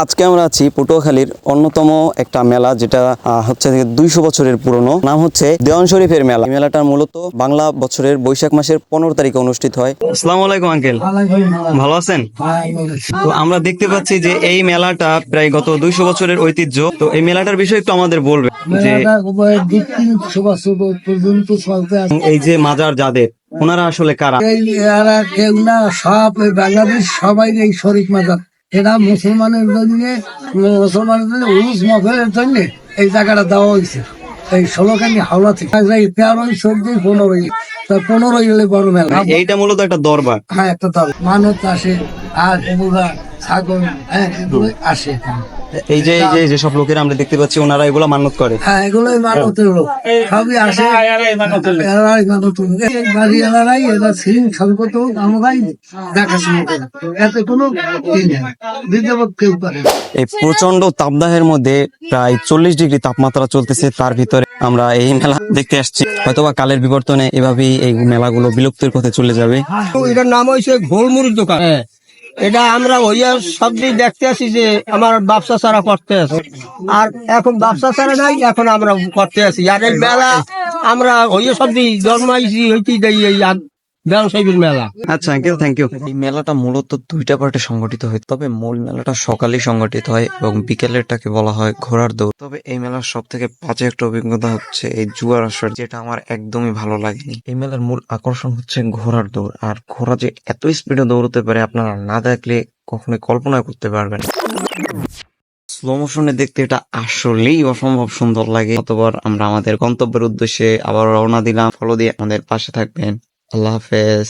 আজকে আমরা আছি পটুয়াখালীর অন্যতম একটা মেলা, যেটা হচ্ছে 200 বছরের পুরনো। নাম হচ্ছে দেওয়ান শরীফের মেলা। এই মেলাটা মূলত বাংলা বছরের বৈশাখ মাসের 15 তারিখে অনুষ্ঠিত হয়। আসসালামু আলাইকুম আঙ্কেল, ভালো আছেন? তো আমরা দেখতে পাচ্ছি যে এই মেলাটা প্রায় গত 200 বছরের ঐতিহ্য। তো এই মেলাটার বিষয়ে একটু আমাদের বলবে যে পর্যন্ত চলতে আছে। এই যে মাজার যাদের, ওনারা আসলে কারা? এরা কেউ না, সব এই বাংলাদেশ সবাই এই শরীফ মাজার। এরা মুসলমানের জন্য উরুস মফেলের জন্য এই জায়গাটা দেওয়া হয়েছে। এই 16খানি হাওড়া থেকে 13ই 14ই 15ই 15ই হলে বড় মেলা। এইটা মূলত একটা দরবার। হ্যাঁ, একটা দল মানত আসে আর এগুলা ছাগল, হ্যাঁ, এগুলো আসে। যেসব লোকেরা আমরা দেখতে পাচ্ছি, ওনারা এগুলা মান্যত করে। হ্যাঁ, এগুলোই মানতের লোক, সবই আসে। এরাই মানত, এই বাড়িওয়ালারাই এরা সিং সংকট আমরাই দেখাশোনা করে, এতে কোনো বিদ্যাপক কেউ করে না। এই প্রচন্ড তাপদাহের মধ্যে প্রায় 40 ডিগ্রি তাপমাত্রা চলতেছে, তার ভিতরে আমরা এই মেলা দেখতে আসছি। হয়তোবা কালের বিবর্তনে এভাবেই এই মেলাগুলো বিলুপ্তির পথে চলে যাবে। এটার নাম হয়েছে ঘোলমুড়ির দোকান। এটা আমরা ওইয়া সব দিন দেখতে আসি যে আমার ব্যবসা ছাড়া করতে আছে, আর এখন ব্যবসা ছাড়া নাই, এখন আমরা করতে আছি। আর এই মেলা আমরা ওইয়া সব দিন জন্মাইছি হইতে দেই এই ব্যবসায়ীর মেলা। আচ্ছা আঙ্কেল, থ্যাংক ইউ। এই মেলাটা মূলত 2টা পার্টে সংগঠিত হয়, তবে মূল মেলাটা সকালে সংগঠিত হয় এবং বিকেলেরটাকে বলা হয় ঘোড়ার দৌড়। তবে এই মেলার সব থেকে বাজে একটা অভিজ্ঞতা হচ্ছে এই জুয়ার আসর, যেটা আমার একদমই ভালো লাগেনি। এই মেলার মূল আকর্ষণ হচ্ছে ঘোড়ার দৌড়, আর ঘোড়া যে এত স্পিডে দৌড়তে পারে আপনারা না দেখলে কখনোই কল্পনা করতে পারবেন। স্লো মোশনে দেখতে এটা আসলেই অসম্ভব সুন্দর লাগে। অতবার আমরা আমাদের গন্তব্যের উদ্দেশ্যে আবার রওনা দিলাম। ফলো দিয়ে আমাদের পাশে থাকবেন। আল্লাহ হাফেজ।